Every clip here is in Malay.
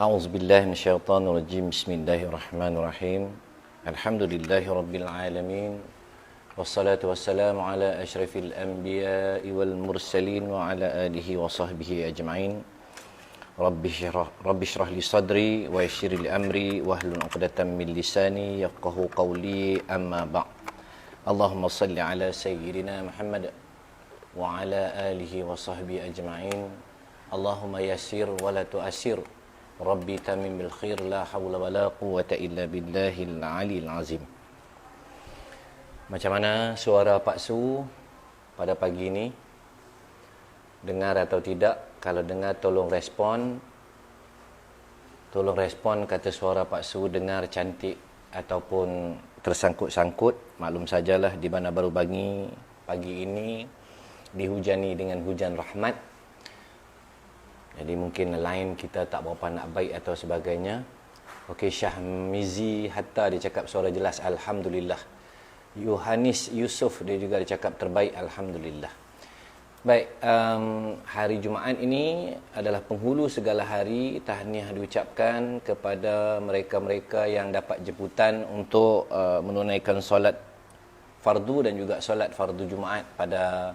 A'udzubillahi minasyaitonirrajim. Bismillahirrahmanirrahim. Alhamdulillahirabbil alamin. Wassalatu wassalamu ala asyrafil anbiya'i wal mursalin wa ala alihi wa sahbihi ajma'in. Rabbi shrah li sadri wa yassir li amri wahlul 'uqdatam min lisani yafqahu qawli, amma ba'd. Allahumma salli ala sayyidina Muhammad wa ala alihi wa sahbihi ajma'in. Allahumma yassir wa la tu'assir. Rabbi tamim bil khair, la hawla wa la quwwata illa billahil aliyil azim. Macam mana suara Pak Su pada pagi ini? Dengar atau tidak? Kalau dengar tolong respon. Tolong respon kata suara Pak Su dengar cantik ataupun tersangkut-sangkut. Maklum sajalah di mana baru pagi ini dihujani dengan hujan rahmat. Jadi mungkin lain kita tak berapa nak baik atau sebagainya. Okey, Syahmizi Hatta dia cakap suara jelas, alhamdulillah. Yohanis Yusuf dia juga dia cakap terbaik, alhamdulillah. Baik, hari Jumaat ini adalah penghulu segala hari. Tahniah diucapkan kepada mereka-mereka yang dapat jemputan untuk menunaikan solat fardu dan juga solat fardu Jumaat pada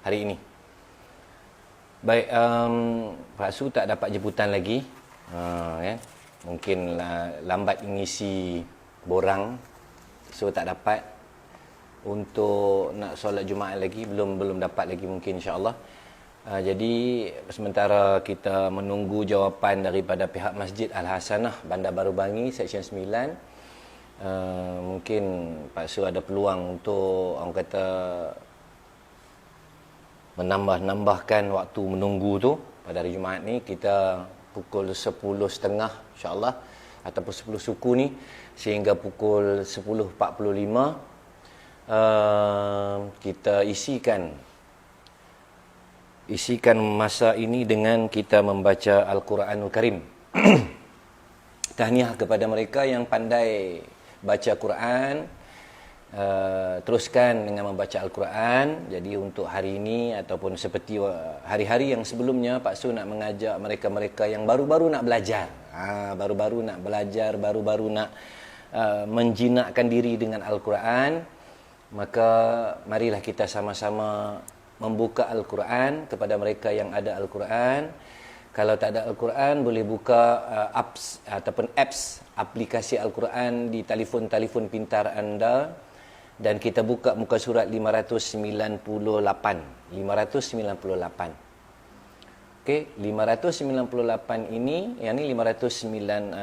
hari ini. Baik, Pak Su tak dapat jemputan lagi. Mungkin lambat mengisi borang, so tak dapat untuk nak solat Jumaat lagi, belum dapat lagi mungkin, insya-Allah. Jadi sementara kita menunggu jawapan daripada pihak Masjid Al-Hasanah Bandar Baru Bangi Seksyen 9, mungkin Pak Su ada peluang untuk orang kata menambahkan waktu menunggu tu. Pada hari Jumaat ni kita pukul 10.30 insya-Allah ataupun 10 suku ni sehingga pukul 10.45 kita isikan masa ini dengan kita membaca Al-Quranul Karim. Tahniah kepada mereka yang pandai baca Quran. Teruskan dengan membaca Al-Quran. Jadi untuk hari ini ataupun seperti hari-hari yang sebelumnya, Pak Su nak mengajak mereka-mereka yang baru-baru nak belajar, baru-baru nak menjinakkan diri dengan Al-Quran. Maka marilah kita sama-sama membuka Al-Quran kepada mereka yang ada Al-Quran. Kalau tak ada Al-Quran, boleh buka apps aplikasi Al-Quran di telefon pintar anda. Dan kita buka muka surat 598. Okey, 598 ini, yang ni 597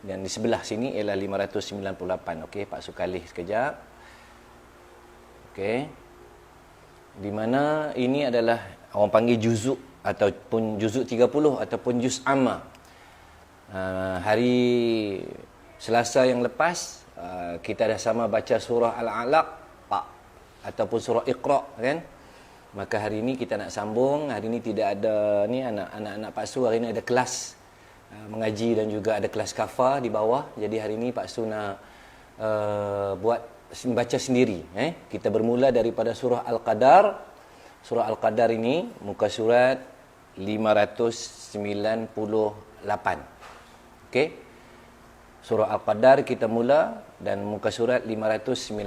dan di sebelah sini ialah 598. Okey, Pak Su kalih sekejap. Okey. Di mana ini adalah orang panggil juzuk ataupun juzuk 30 ataupun juz amma. Hari Selasa yang lepas kita dah sama baca surah Al-Alaq ataupun surah Iqra, kan? Maka hari ini kita nak sambung. Hari ini tidak ada ni anak-anak Pak Su, hari ini ada kelas mengaji dan juga ada kelas kafa di bawah. Jadi hari ini Pak Su nak baca sendiri. Kita bermula daripada surah Al-Qadar. Surah Al-Qadar ini muka surat 598. Okey. Surah Al-Qadar kita mula dan muka surat 598.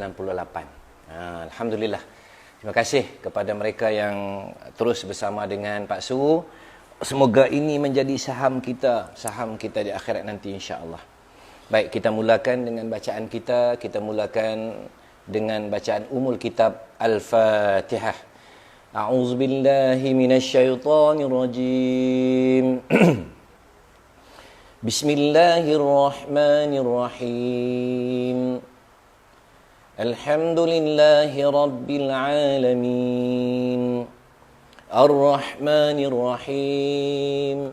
Alhamdulillah. Terima kasih kepada mereka yang terus bersama dengan Pak Su. Semoga ini menjadi saham kita di akhirat nanti, insya-Allah. Baik, kita mulakan dengan bacaan kita. Kita mulakan dengan bacaan umul kitab Al-Fatihah. A'udzubillahi minasyaitonirrajim. Bismillahirrahmanirrahim. Alhamdulillahi rabbil alamin. Ar-Rahmanir-Rahim.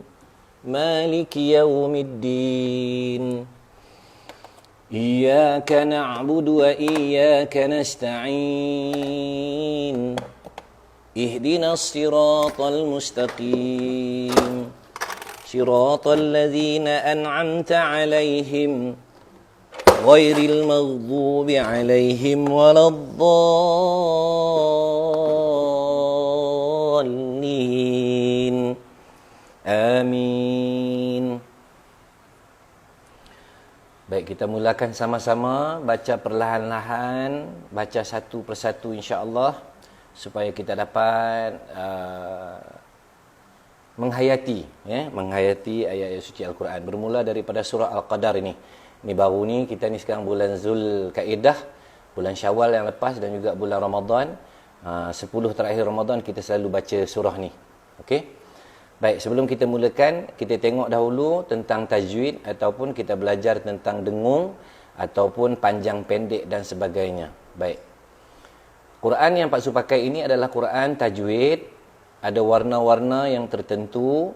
Maliki yaumiddin. Iyyaka na'budu wa iyyaka nasta'in. Ihdinas siratal mustaqim. Siratal ladzina an'amta 'alaihim ghairil maghdubi 'alaihim waladdallin. Amin. Baik, kita mulakan sama-sama baca perlahan-lahan, baca satu persatu insya-Allah supaya kita dapat menghayati menghayati ayat-ayat suci Al-Quran. Bermula daripada surah Al-Qadar ini. Ini baru ni, kita ni sekarang bulan Zulkaidah, bulan Syawal yang lepas dan juga bulan Ramadan. 10 terakhir Ramadan kita selalu baca surah ni. Okey. Baik, sebelum kita mulakan, kita tengok dahulu tentang tajwid ataupun kita belajar tentang dengung ataupun panjang pendek dan sebagainya. Baik. Quran yang Pak Su pakai ini adalah Quran tajwid. Ada warna-warna yang tertentu.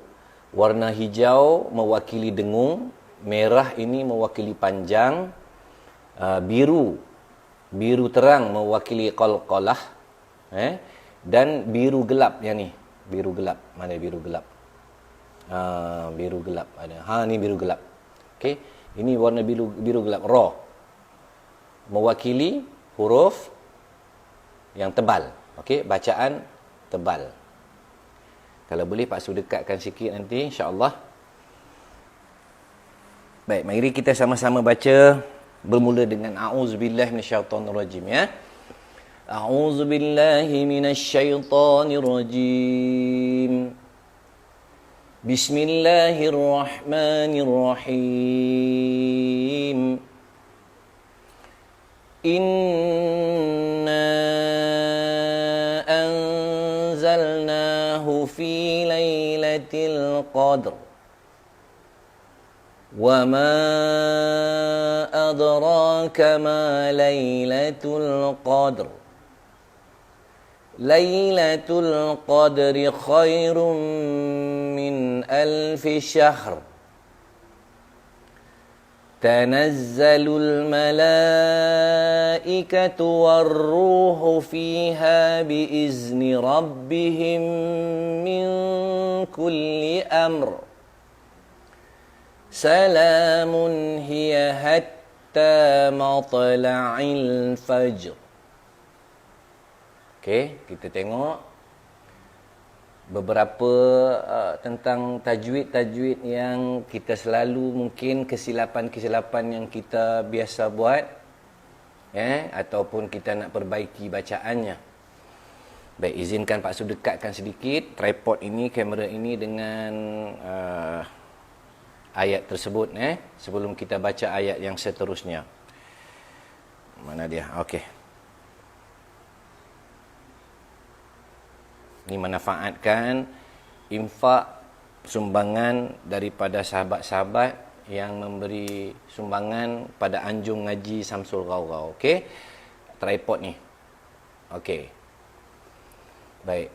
Warna hijau mewakili dengung, merah ini mewakili panjang, biru terang mewakili qalqalah, dan biru gelap yang ni. Biru gelap. Mana biru gelap? Biru gelap ada. Ni biru gelap. Okey. Ini warna biru gelap ra. Mewakili huruf yang tebal. Okey, bacaan tebal. Kalau boleh Pak Su dekatkan sikit nanti insya-Allah. Baik, mari kita sama-sama baca bermula dengan a'udzubillahi minasyaitonirrajim ya. أعوذ بالله من الشيطان الرجيم بسم الله الرحمن الرحيم إنا أنزلناه في ليلة القدر وما أدراك ما ليلة القدر ليلة القدر خير من 1000 شهر تنزل الملائكة والروح فيها بإذن ربهم من كل أمر سلام هي حتى مطلع الفجر. Okey, kita tengok beberapa tentang tajwid-tajwid yang kita selalu mungkin kesilapan-kesilapan yang kita biasa buat ataupun kita nak perbaiki bacaannya. Baik, izinkan Pak Su dekatkan sedikit tripod ini, kamera ini dengan ayat tersebut sebelum kita baca ayat yang seterusnya. Mana dia? Okey. Ini manfaatkan infak sumbangan daripada sahabat-sahabat yang memberi sumbangan pada anjung ngaji Samsul Ghaurau. Okey. Tripod ni. Okey. Baik.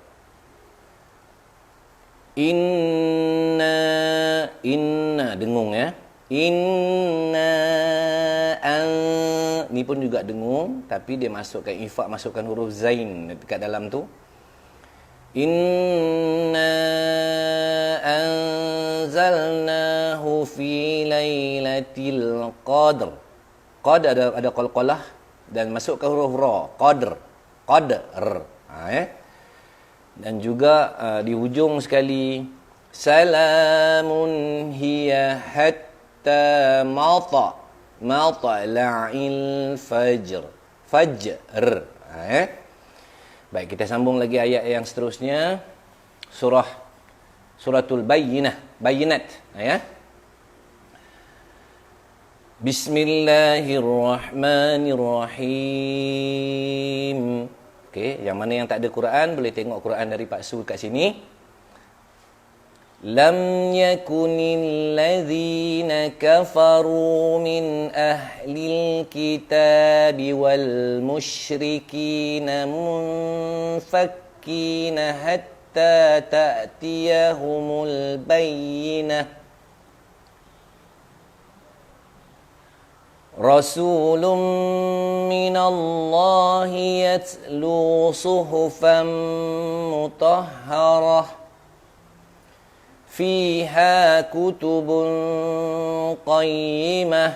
Inna dengung ya. Ni pun juga dengung tapi dia masukkan infak, masukkan huruf zain dekat dalam tu. Inna anzalnahu fi lailatul qadr. Qad ada qalqalah dan masukkan huruf ra. Qadr. Dan juga di hujung sekali salamun hiya hatta matla'il fajr. Baik, kita sambung lagi ayat yang seterusnya. Suratul Bayyinat ya. Bismillahirrahmanirrahim. Okey, yang mana yang tak ada Quran boleh tengok Quran dari Pak Su kat sini. Lam yakunil ladzina kafaru min ahlil kitabi wal musyrikina munfakkina hatta ta'tiyahumul bayyinah. Rasulun minallahi yatlu suhufan mutahharah fiha kutubun qayyimah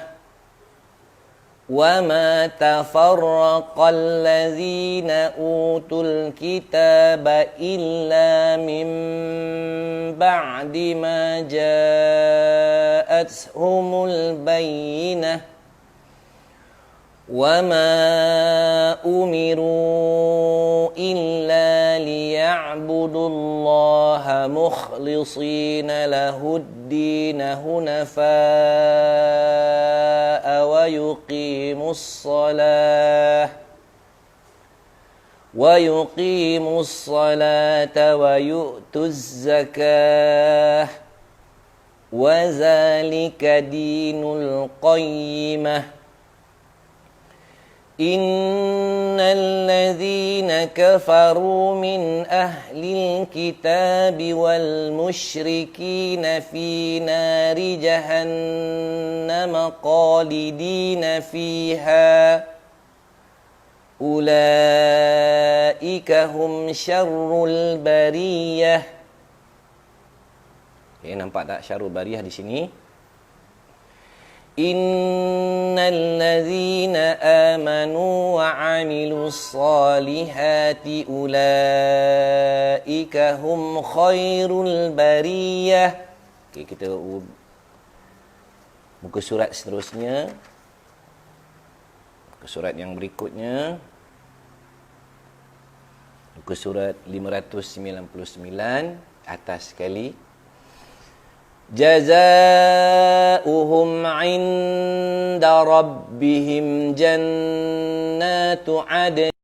وَمَا تَفَرَّقَ الَّذِينَ أُوتُوا الْكِتَابَ إِلَّا مِنْ بَعْدِ مَا جَاءَتْهُمُ الْبَيِّنَةُ وَمَا أُمِرُوا إِلَّا لِيَعْبُدُوا اللَّهَ مُخْلِصِينَ لَهُ الدِّينَ هُنَفَاءَ وَيُقِيمُوا الصَّلَاةَ وَيُؤْتُوا الزَّكَاةَ وَذَلِكَ دِينُ الْقَيِّمَةِ إِنَّ الَّذِينَ كَفَرُوا مِنْ أَهْلِ الْكِتَابِ وَالْمُشْرِكِينَ فِي نَارِ جَهَنَّمَ خَالِدِينَ فِيهَا أُولَئِكَ هُمْ شَرُّ الْبَرِيَّةِ. Okay, nampak tak syarrul bariyah di sini? Innal ladzina amanu wa 'amilus solihati ulaika hum khairul bariyah. Okey, kita muka surat seterusnya. Muka surat yang berikutnya. Muka surat 599 atas sekali. جزاؤهم عند ربهم جنات عدن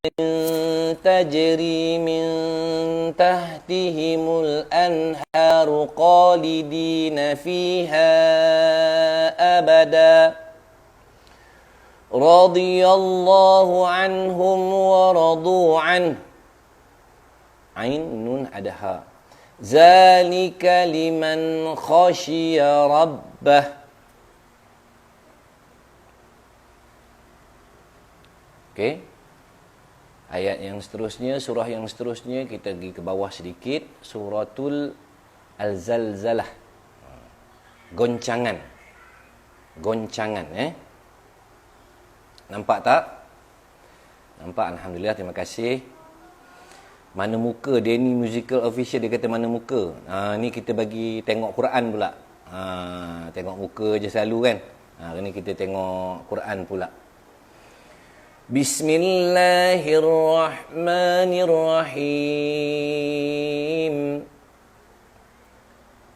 تجري من تحتهم الأنهار خالدين فيها أبدا رضي الله عنهم ورضوا عنه عين نون أدها Zalika liman khashiya rabbah. Okey. Ayat yang seterusnya, surah yang seterusnya, kita pergi ke bawah sedikit. Suratul Al-Zalzalah. Goncangan. Goncangan, Nampak tak? Nampak, alhamdulillah, terima kasih. Mana muka Denny Musical Official, dia kata mana muka. Ni kita bagi tengok Quran pula. Tengok muka je selalu kan. Ni kita tengok Quran pula. Bismillahirrahmanirrahim.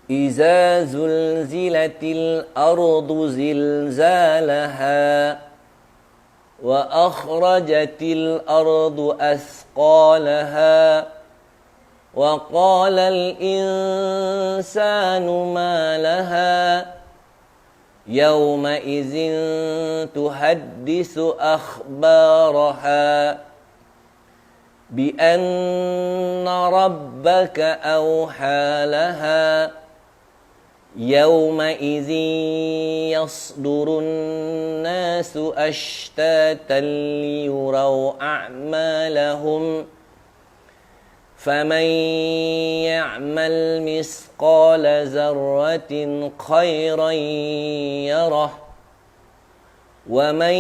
Iza zulzilatil ardu zilzalaha وأخرجت الأرض أثقالها وقال الإنسان ما لها يومئذ تحدث أخبارها بأن ربك أوحى لها يومئذ يصدر الناس أشتاتا ليروا أعمالهم فمن يعمل مثقال ذرة خيرا يره ومن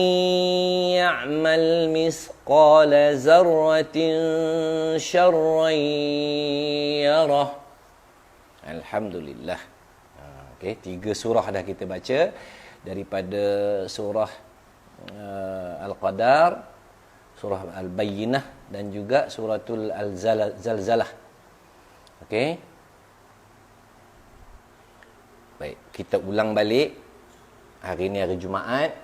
يعمل مثقال ذرة شرا يره. Alhamdulillah. Okey, 3 surah dah kita baca daripada surah Al-Qadar, surah Al-Bayyinah dan juga suratul Al-Zalzalah. Okey. Baik, kita ulang balik. Hari ni hari Jumaat.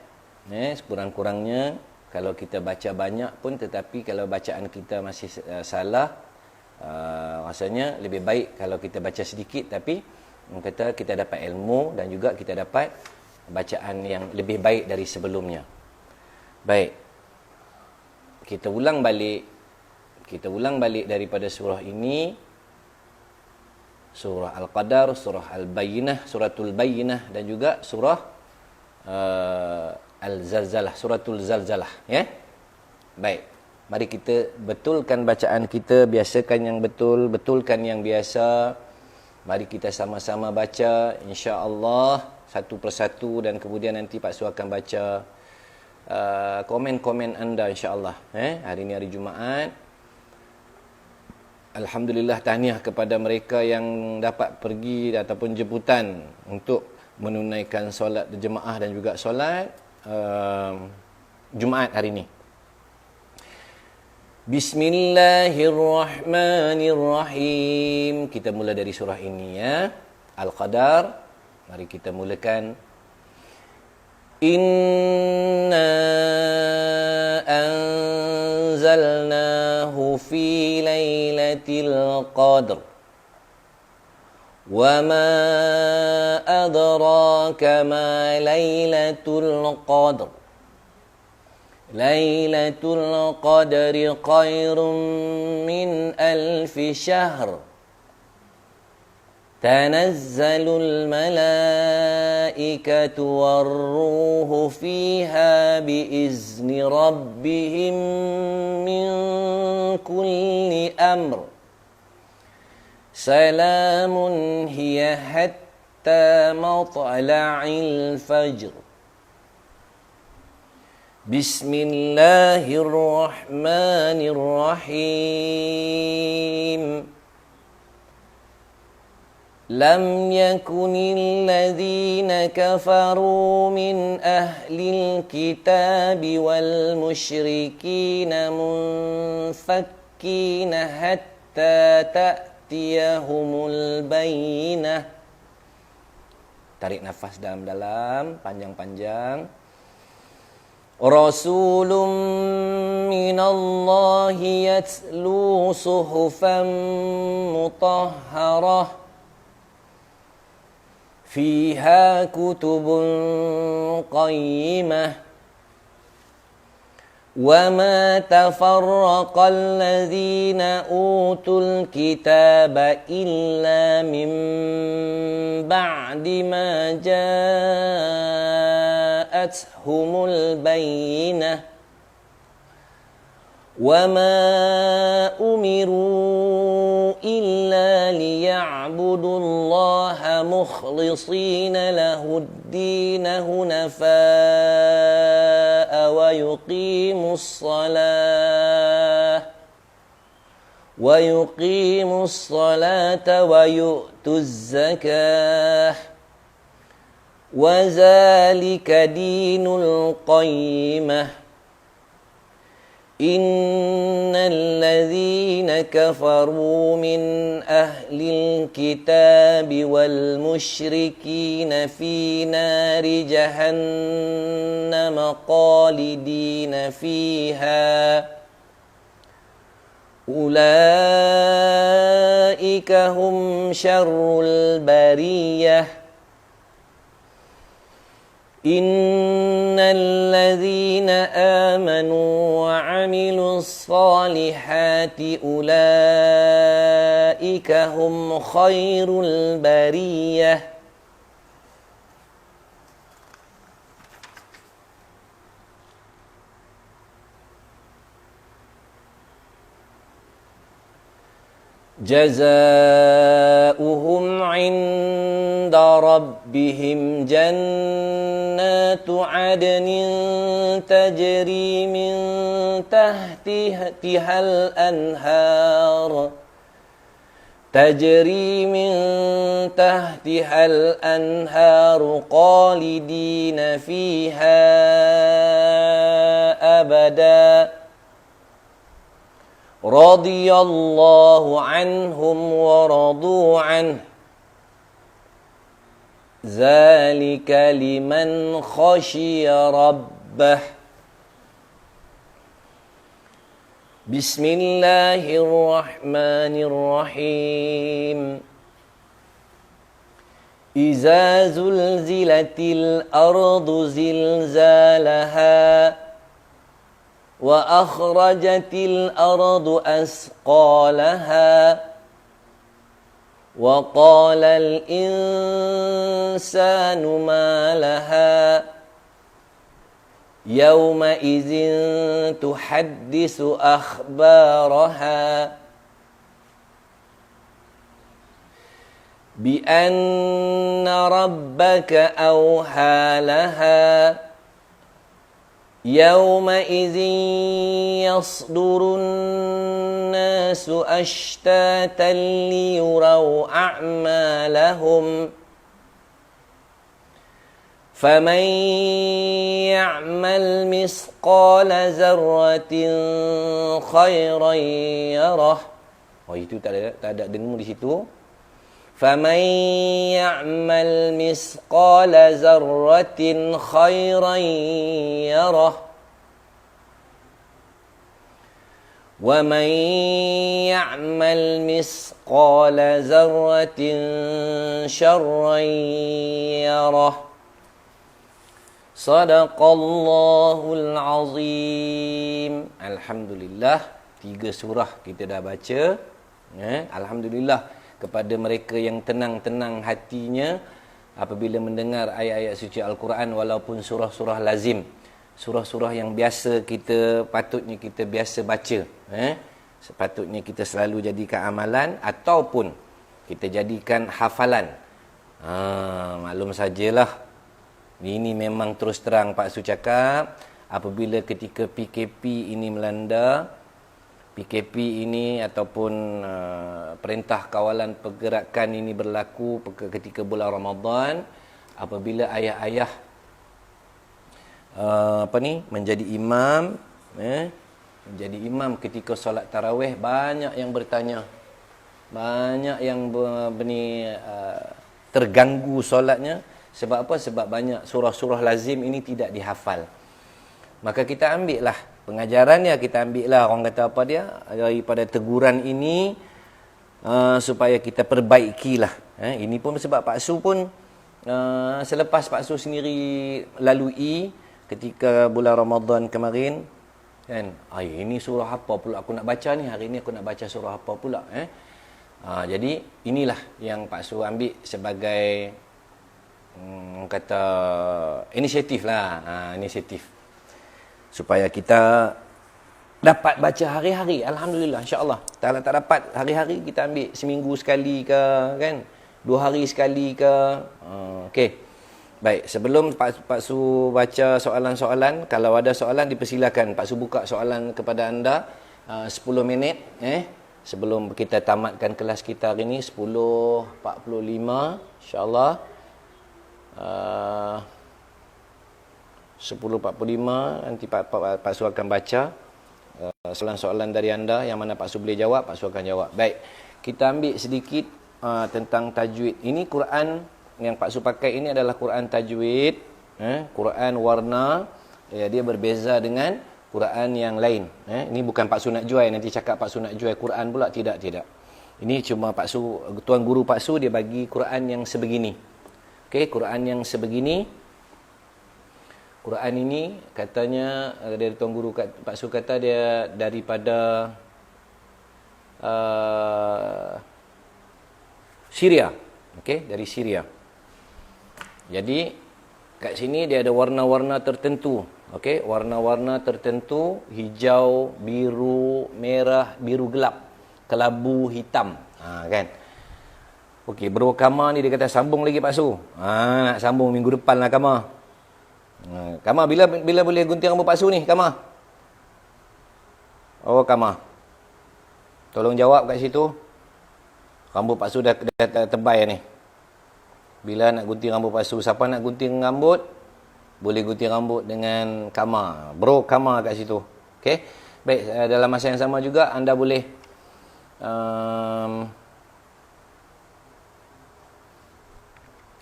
Sekurang-kurangnya kalau kita baca banyak pun, tetapi kalau bacaan kita masih salah, rasanya lebih baik kalau kita baca sedikit tapi kata kita dapat ilmu dan juga kita dapat bacaan yang lebih baik dari sebelumnya. Baik. Kita ulang balik daripada surah ini. Surah Al-Qadar, surah Al-Bayyinah, suratul Bayyinah dan juga surah Al-Zalzalah, suratul Zalzalah, ya. Baik. Mari kita betulkan bacaan kita, biasakan yang betul, betulkan yang biasa. Mari kita sama-sama baca, insya-Allah satu persatu, dan kemudian nanti Pak Su akan baca komen-komen anda insya-Allah. Hari ini hari Jumaat. Alhamdulillah, tahniah kepada mereka yang dapat pergi ataupun jemputan untuk menunaikan solat berjemaah dan juga solat Jumaat hari ini. Bismillahirrahmanirrahim. Kita mula dari surah ini ya. Al-Qadar. Mari kita mulakan. Inna anzalnahu fi lailatul qadr. Wa ma adraka ma lailatul qadr. Lailatul qadri khairun min alfi syahr. تنزل الملائكة والروح فيها بإذن ربهم من كل أمر سلام هي حتى مطلع الفجر بسم الله الرحمن الرحيم لم يكن الذين كفروا من أهل الكتاب والمشركين منفكين حتى تأتيهم البينة. Tarik nafas dalam-dalam, panjang-panjang. Rasulun minallahi yatlu suhufan mutahharah فيها كتب قيمة وما تفرق الذين أوتوا الكتاب إلا من بعد ما جاءتهم البينة وما أمروا إلا ليعبدوا الله مخلصين له الدين حنفاء ويقيموا الصلاة ويؤتوا الزكاة وذلك دين القيمة إن الذين كفروا من أهل الكتاب والمشركين في نار جهنم خالدين فيها أولئك هم شر البرية إن الذين آمنوا وعملوا الصالحات أولئك هم خير البرية جزاؤهم عند ربهم جنات عدن تجري من تحتها الأنهار خالدين فيها أبدا رضي الله عنهم ورضوا عنه ذلك لمن خشي ربه بسم الله الرحمن الرحيم إذا زلزلت الأرض زلزالها وأخرجت الأرض أثقالها وقال الإنسان ما لها يومئذ تحدث أخبارها بأن ربك أوحى لها Yawma'izin yasdurun nasu ashtatan liyuraw a'malahum. فَمَنْ يَعْمَلْ مِثْقَالَ ذَرَّةٍ خَيْرًا يَرَهُ. Oh, itu tak ada dengung di situ. فَمَنْ يَعْمَلْ مِثْقَالَ ذَرَّةٍ خَيْرًا يَرَهُ وَمَنْ يَعْمَلْ مِثْقَالَ ذَرَّةٍ شَرًّا يَرَهُ. Sadaqallahul azim. Alhamdulillah, 3 surah kita dah baca. Alhamdulillah kepada mereka yang tenang-tenang hatinya apabila mendengar ayat-ayat suci Al-Quran, walaupun surah-surah lazim, surah-surah yang biasa patutnya kita biasa baca. Sepatutnya kita selalu jadikan amalan ataupun kita jadikan hafalan. Maklum sajalah, ini memang terus terang Pak Su cakap, apabila ketika PKP ini melanda, PKP ini ataupun perintah kawalan pergerakan ini berlaku ketika bulan Ramadan, apabila ayah-ayah menjadi imam, menjadi imam ketika solat tarawih, banyak yang bertanya, banyak yang terganggu solatnya. Sebab apa? Sebab banyak surah-surah lazim ini tidak dihafal. Maka kita ambil lah pengajarannya, kita ambil lah orang kata apa dia, daripada teguran ini, supaya kita perbaikilah. Ini pun sebab Pak Su pun selepas Pak Su sendiri lalui ketika bulan Ramadan kemarin, kan, ini surah apa pula aku nak baca ni, hari ni aku nak baca surah apa pula. Jadi inilah yang Pak Su ambil sebagai kata inisiatif lah, inisiatif supaya kita dapat baca hari-hari. Alhamdulillah, insya-Allah. Kalau tak dapat hari-hari, kita ambil seminggu sekali ke, kan, 2 hari sekali ke. Okey. Baik, sebelum Pak Su baca soalan-soalan, kalau ada soalan dipersilakan. Pak Su buka soalan kepada anda 10 minit sebelum kita tamatkan kelas kita hari ni 10.45 insya-Allah. 10.45 nanti Pak Su akan baca soalan-soalan dari anda, yang mana Pak Su boleh jawab, Pak Su akan jawab. Baik, kita ambil sedikit tentang tajwid. Ini Quran yang Pak Su pakai ini adalah Quran tajwid, Quran warna, dia berbeza dengan Quran yang lain. Ini bukan Pak Su nak jual, nanti cakap Pak Su nak jual Quran pula, tidak. Ini cuma Pak Su, tuan guru Pak Su dia bagi Quran yang sebegini. Okey, Quran yang sebegini. Quran ini katanya dari tuan guru Pak Su kata dia daripada Syria. Okey, dari Syria. Jadi kat sini dia ada warna-warna tertentu. Okey, warna-warna tertentu, hijau, biru, merah, biru gelap, kelabu, hitam. Kan? Okey, bro Kama ni dia kata sambung lagi Pak Su. Nak sambung minggu depan lah Kama. Kama bila boleh gunting rambut Pak Su ni, Kama? Oh, Kama. Tolong jawab kat situ. Rambut Pak Su dah tebal ni. Bila nak gunting rambut Pak Su, siapa nak gunting rambut? Boleh gunting rambut dengan Kama. Bro Kama kat situ. Okey. Baik, dalam masa yang sama juga anda boleh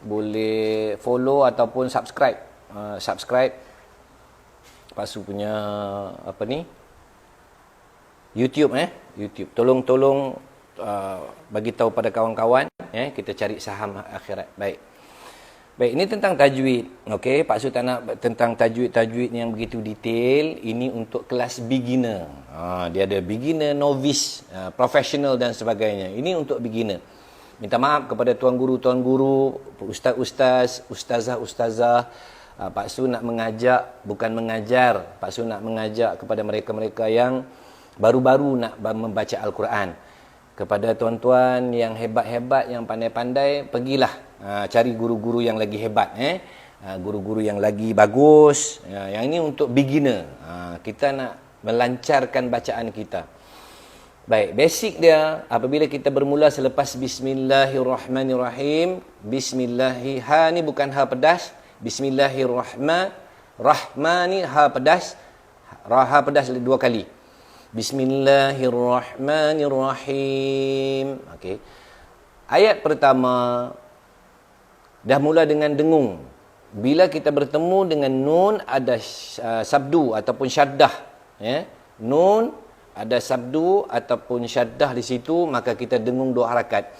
boleh follow ataupun subscribe Pak Su punya YouTube YouTube. Tolong bagi tahu pada kawan-kawan, kita cari saham akhirat. Baik, ini tentang tajwid. Okey, Pak Su tak nak tentang tajwid yang begitu detail. Ini untuk kelas beginner. Dia ada beginner, novice, professional dan sebagainya. Ini untuk beginner. Minta maaf kepada tuan guru, ustaz-ustaz, ustazah. Pak Su nak mengajak, bukan mengajar. Pak Su nak mengajak kepada mereka-mereka yang baru-baru nak membaca Al-Quran. Kepada tuan-tuan yang hebat-hebat, yang pandai-pandai, pergilah cari guru-guru yang lagi hebat. guru-guru yang lagi bagus. Yang ini untuk beginner. Kita nak melancarkan bacaan kita. Baik, basic dia apabila kita bermula selepas Bismillahirrahmanirrahim. Ha ni bukan ha pedas. Bismillahirrahmanirrahim, ha pedas. Ha pedas 2 kali. Bismillahirrahmanirrahim. Okey. Ayat pertama dah mula dengan dengung. Bila kita bertemu dengan nun ada sabdu ataupun syaddah, ya. Nun ada sabdu ataupun syaddah di situ, maka kita dengung 2 harakat.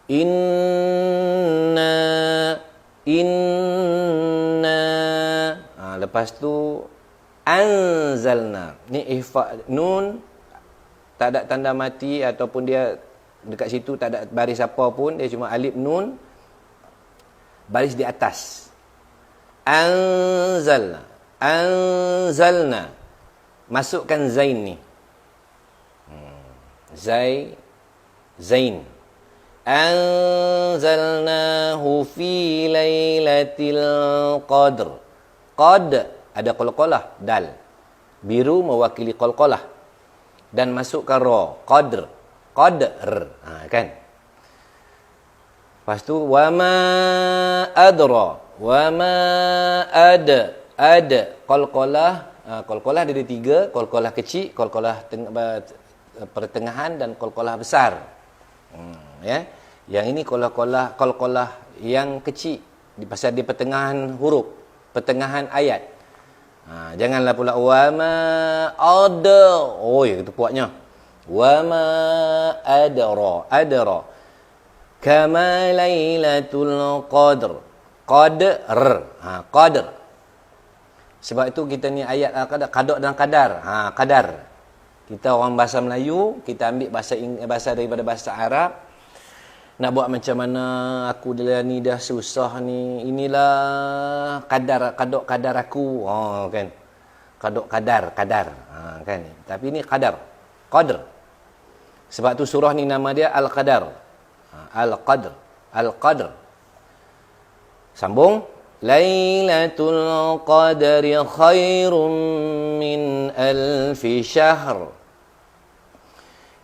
Inna. Lepas tu anzalna. Ni ihfa nun tak ada tanda mati ataupun dia dekat situ tak ada baris apa pun, dia cuma alif nun baris di atas. Anzalna. Masukkan zain ni. Zain. Anzalnahu fi lailatul qadr. Qad ada qalqalah, dal. Biru mewakili qalqalah. Dan masukkan ra, qadr. Kan? Lepas tu wama adra. Wama ada qalqalah. Qalqalah ada 3, qalqalah kecil, qalqalah pertengahan dan qalqalah besar. Ya. Yang ini qalqalah yang kecil pasal di pertengahan huruf, pertengahan ayat. Janganlah pula wama ada. Oh ya, itu puaknya. Wama adra. Kama lailatul qadr. Qadr. Sebab itu kita ni ayat qada dan qadar. Qadar. Kita orang bahasa Melayu, kita ambil bahasa daripada bahasa Arab. Nak buat macam mana aku ni dah susah ni. Inilah kadar aku. Kan. Kadar. Kan. Tapi ni qadar. Sebab tu surah ni nama dia Al-Qadar. Al-Qadr. Sambung. Lailatul qadri khairum min alfi syahr.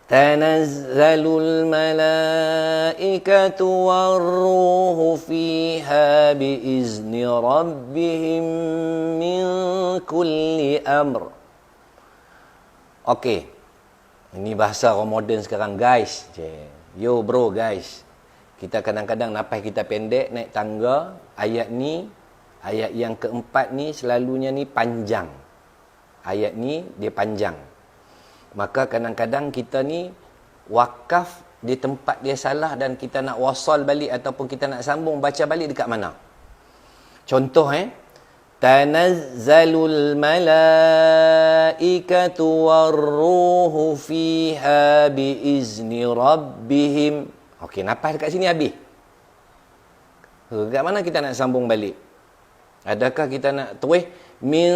Tanazzalul malaikatu warruhu fiha biizni rabbihim min kulli amr. Okey. Ini bahasa orang moden sekarang, guys. Yo bro, guys. Kita kadang-kadang napas kita pendek naik tangga. Ayat ni, ayat yang keempat ni selalunya ni panjang. Ayat ni dia panjang. Maka kadang-kadang kita ni wakaf di tempat dia salah dan kita nak wasal balik ataupun kita nak sambung baca balik dekat mana. Contoh Tanazzalul malaikatu warruhu fiha biizni rabbihim. Okey, napas dekat sini habis. Dekat mana kita nak sambung balik? Adakah kita nak tulis min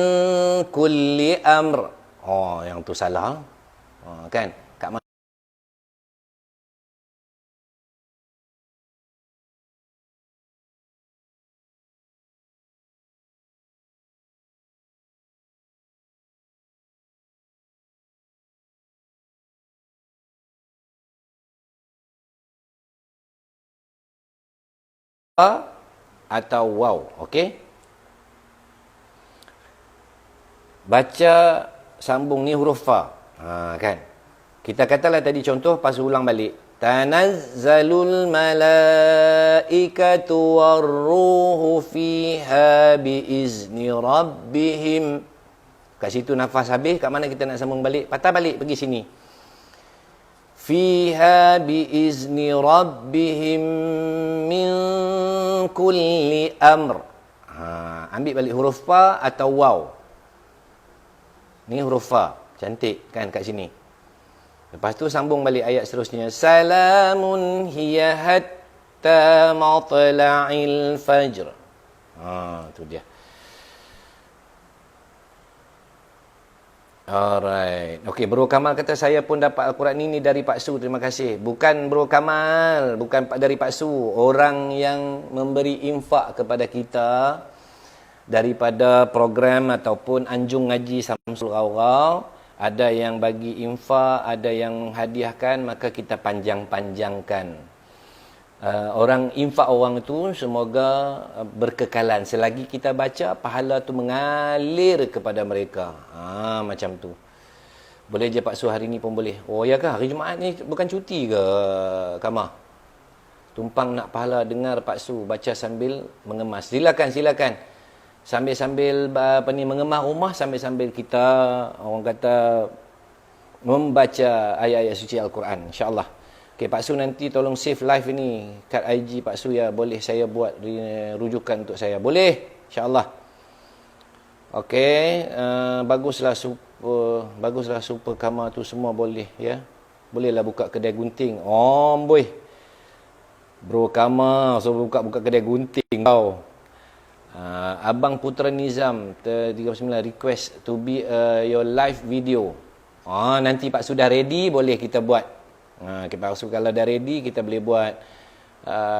kulli amr? Oh, yang tu salah. Kan? Kat mana? Atau waw. Okey? Baca sambung ni huruf fa. Kan? Kita katalah tadi contoh, pas ulang balik. Tanazzalul malaikatu warruhu fiha biizni rabbihim. Kat situ nafas habis, kat mana kita nak sambung balik? Patah balik, pergi sini. Fiha biizni rabbihim min kulli amr. Ambil balik huruf fa atau waw. Ni huruf fa. Cantik kan kat sini. Lepas tu sambung balik ayat seterusnya. Salamun hiya hatta matla'il fajr. Tu dia. Alright. Okey, Bro Kamal kata saya pun dapat Al-Quran ini dari Pak Su. Terima kasih. Bukan Bro Kamal, bukan dari Pak Su. Orang yang memberi infak kepada kita daripada program ataupun anjung ngaji Samsul Ghawghaw. Ada yang bagi infak, ada yang hadiahkan, maka kita panjang-panjangkan. Orang infak orang itu semoga berkekalan. Selagi kita baca, pahala tu mengalir kepada mereka. Macam tu. Boleh je Pak Su hari ni pun boleh. Oh ya kah? Hari Jumaat ni bukan cuti ke, Kamah? Tumpang nak pahala dengar Pak Su baca sambil mengemas. Silakan. Sambil-sambil mengemas rumah, sambil-sambil kita, orang kata, membaca ayat-ayat suci Al-Quran. InsyaAllah. Okay, Pak Su nanti tolong save live ini kat IG Pak Su ya. Boleh saya buat rujukan untuk saya? Boleh, insyaAllah. Okey, baguslah super kamar tu semua boleh ya. Bolehlah buka kedai gunting. Boy. Bro kamar so buka kedai gunting kau. Abang Putra Nizam 39 request to be your live video. Nanti Pak Su dah ready boleh kita buat. Pak Su kalau dah ready kita boleh buat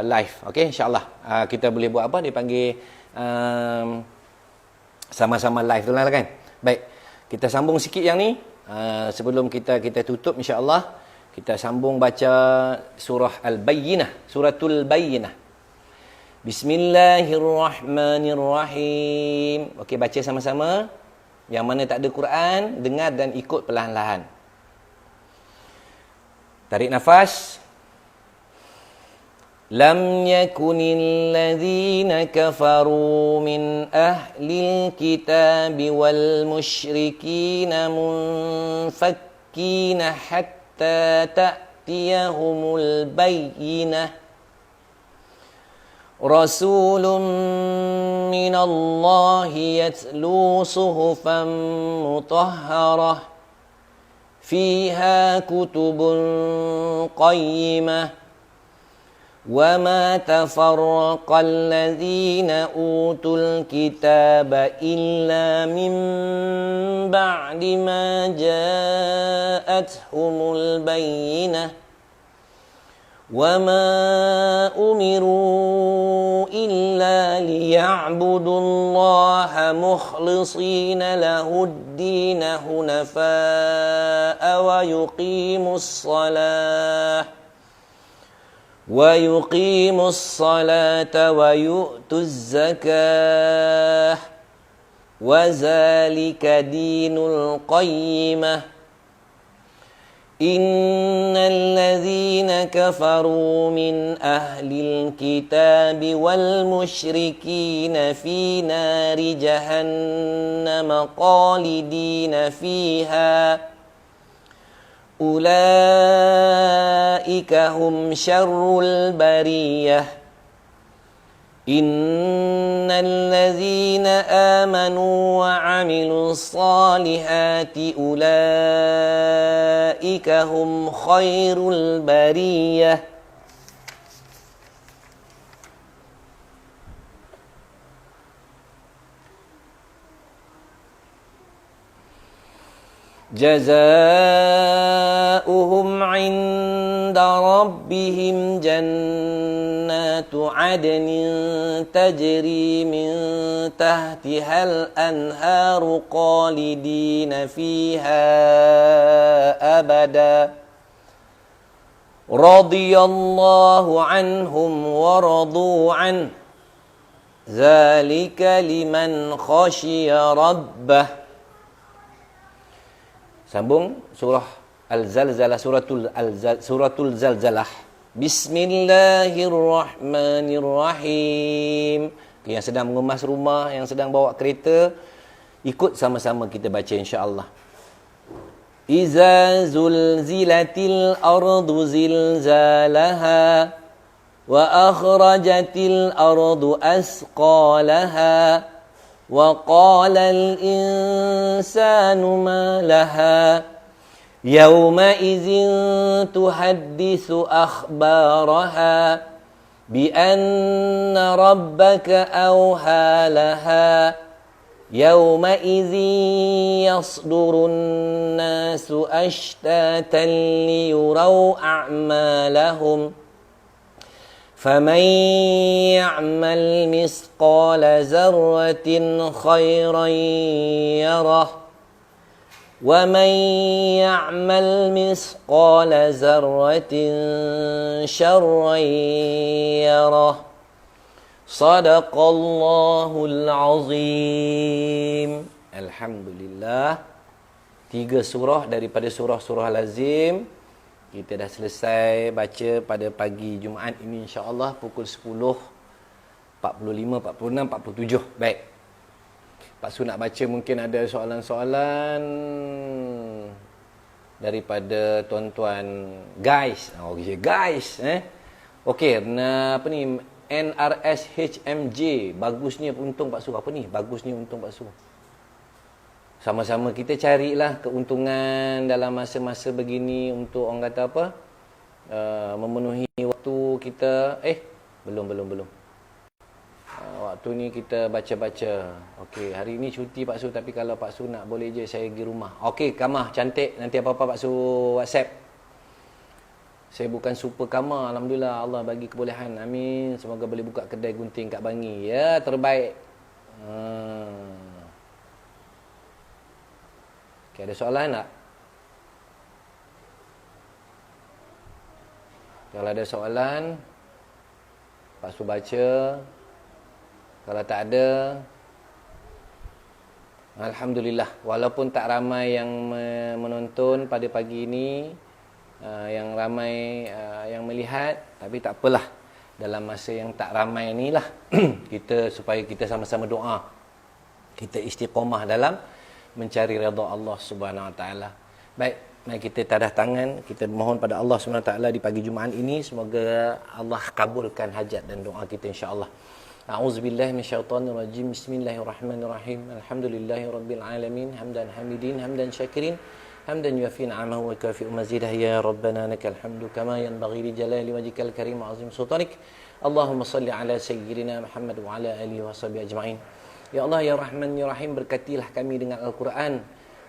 live. Okey, insya-Allah. Kita boleh buat apa dia panggil sama-sama live tu lah kan. Baik. Kita sambung sikit yang ni. Sebelum kita tutup insya-Allah, kita sambung baca surah Al-Bayyinah, suratul Bayyinah. Bismillahirrahmanirrahim. Okey, baca sama-sama. Yang mana tak ada Quran, dengar dan ikut perlahan-lahan. Tarik nafas. Lam yakunil ladzina kafaru min ahlil kitabi wal musyrikina munfakkina hatta ta'tiyahumul bayyinah. Rasulun minallahi yatlu suhufan mutahharah fiha kutubun qayyimah wa ma tafarraqa alladhina utul kitaba illa min ba'di ma ja'athumul bayyinah wa ma umiru illa liya'budullaha mukhlishina lahud-din hunafa'a wa yuqimus salata wa yu'tuz zakah wa zalika dinul qayyimah. Innal ladzina kafaru min ahlil kitabi wal musyrikina fi nari jahannam khalidina fiha ulaika hum syarrul bariyah. Innal ladzina amanu wa 'amilus salihati ulaika hum khairul bariyah. Jazaa'uhum 'inda rabbihim jannatu 'adnin tajri min tahtihal anharu khalidina fiha abada. Radiyallahu 'anhum wa radu 'an. Zalika liman khashiya rabbah. Sambung surah Al-Zalzalah, suratul Zalzalah. Bismillahirrahmanirrahim. Yang sedang mengemas rumah, yang sedang bawa kereta, ikut sama-sama kita baca insya-Allah. Iza zulzilatil ardu zilzalaha wa akhrajatil ardu asqalaha وقال الإنسان ما لها يومئذ تحدث أخبارها بأن ربك أوحى لها يومئذ يصدر الناس أشتاتا ليروا أعمالهم فمن يعمل مثقال ذرة خيرا يره ومن يعمل مثقال ذرة شرا يره صدق الله العظيم. Alhamdulillah, 3 surah daripada surah-surah lazim kita dah selesai baca pada pagi Jumaat ini, insya-Allah pukul 10.45, 46, 47. Baik. Pak Su nak baca, mungkin ada soalan-soalan daripada tuan-tuan guys. Okey guys, Okey, apa ni, NRSHMJ, bagusnya untung Pak Su. Apa ni? Bagusnya untung Pak Su. Sama-sama kita carilah keuntungan dalam masa-masa begini untuk orang kata apa? Memenuhi waktu kita. Belum. Waktu ni kita baca-baca. Okey, hari ni cuti Pak Su, tapi kalau Pak Su nak boleh je saya pergi rumah. Okey, Kamah cantik. Nanti apa-apa Pak Su WhatsApp. Saya bukan super Kamah, alhamdulillah Allah bagi kebolehan. Amin. Semoga boleh buka kedai gunting kat Bangi. Ya, terbaik. Okay, ada soalan tak? Kalau ada soalan, Pak Su baca. Kalau tak ada, alhamdulillah. Walaupun tak ramai yang menonton pada pagi ini, yang ramai yang melihat, tapi tak apalah. Dalam masa yang tak ramai inilah kita, supaya kita sama-sama doa, kita istiqamah dalam mencari redha Allah Subhanahu Wa Taala. Baik, mari kita tadah tangan, kita mohon pada Allah Subhanahu Wa Taala di pagi Jumaat ini, semoga Allah kabulkan hajat dan doa kita, insya-Allah. A'udzubillahi minasyaitonirrajim. Bismillahirrahmanirrahim. Alhamdulillahirabbil alamin, hamdan hamidin, hamdan syakirin, hamdan yuafi ni'amahu wa yukafi'u mazidah. Ya rabbana lakal hamdu kama yanbaghi li jalali wajhikal karim wa 'azim sultanik. Allahumma salli ala sayyidina Muhammad wa ala alihi wa sahbihi ajma'in. Ya Allah, Ya Rahman, Ya Rahim, berkatilah kami dengan Al-Quran.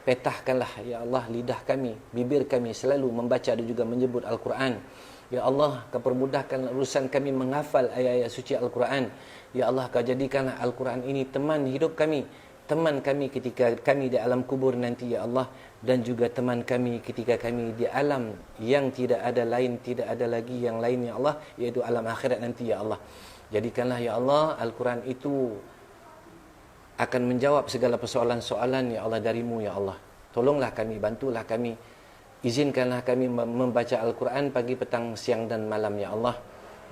Petahkanlah, Ya Allah, lidah kami, bibir kami selalu membaca dan juga menyebut Al-Quran. Ya Allah, kau permudahkan urusan kami menghafal ayat-ayat suci Al-Quran. Ya Allah, kau jadikanlah Al-Quran ini teman hidup kami, teman kami ketika kami di alam kubur nanti, Ya Allah, dan juga teman kami ketika kami di alam yang tidak ada lain, tidak ada lagi yang lain, Ya Allah, iaitu alam akhirat nanti, Ya Allah. Jadikanlah, Ya Allah, Al-Quran itu akan menjawab segala persoalan-soalan, Ya Allah, darimu, Ya Allah. Tolonglah kami, bantulah kami, izinkanlah kami membaca Al-Quran pagi, petang, siang dan malam, Ya Allah.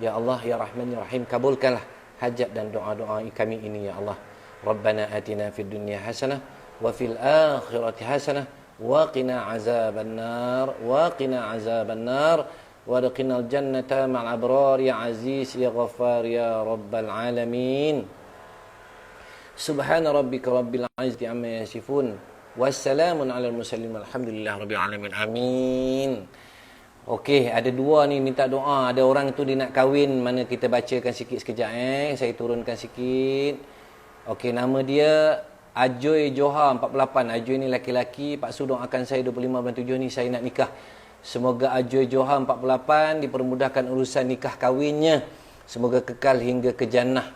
Ya Allah, Ya Rahman, Ya Rahim, kabulkanlah hajat dan doa-doa kami ini, Ya Allah. Rabbana atina fid dunya hasanah wa fil akhirati hasanah wa qina azaban nar wa qina azaban nar wa adkhilnal jannata ma'al abrar ya aziz ya ghaffar ya rabbal alamin. Subhana rabbika rabbil izzati amma yasifun wassalamun alal mursalin walhamdulillahi rabbil alamin. Amin. Okey, ada dua ni minta doa. Ada orang tu dia nak kahwin, mana kita bacakan sikit sekejap saya turunkan sikit. Okey, nama dia Ajoy Joha 48. Ajoy ni laki-laki. Pak Su doakan saya 25 bulan 7 ni saya nak nikah. Semoga Ajoy Joha 48 dipermudahkan urusan nikah kahwinnya. Semoga kekal hingga ke jannah.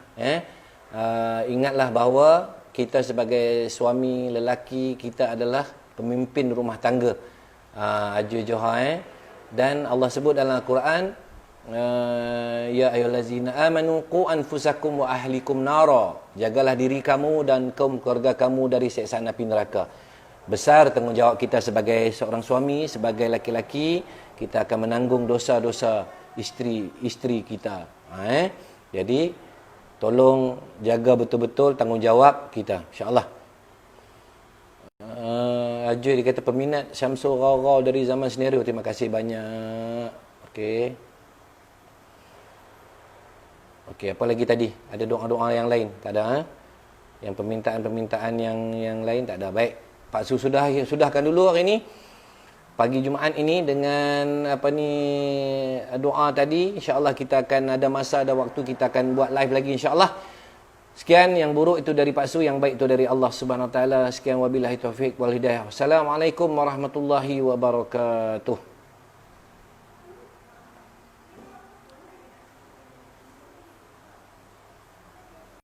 Ingatlah bahawa kita sebagai suami lelaki, kita adalah pemimpin rumah tangga. Ajoy Joha dan Allah sebut dalam Al-Quran, ya ayyuhallazina amanu qu anfusakum wa ahlikum nara. Jagalah diri kamu dan kaum keluarga kamu dari siksaan api neraka. Besar tanggungjawab kita sebagai seorang suami, sebagai laki-laki, kita akan menanggung dosa-dosa isteri kita. Jadi tolong jaga betul-betul tanggungjawab kita, insya-Allah. Ajoy dia kata peminat Syamsul Ghawghaw dari zaman senario. Terima kasih banyak. Okey, apa lagi tadi? Ada doa-doa yang lain? Tak ada, Yang permintaan-permintaan yang lain tak ada. Baik, Pak Su sudahkan dulu hari ini. Pagi Jumaat ini dengan doa tadi. InsyaAllah kita akan ada masa, ada waktu, kita akan buat live lagi, insyaAllah. Sekian, yang buruk itu dari Pak Su, yang baik itu dari Allah Subhanahu Wa Taala. Sekian, wabillahi taufik wal hidayah. Wassalamualaikum warahmatullahi wabarakatuh.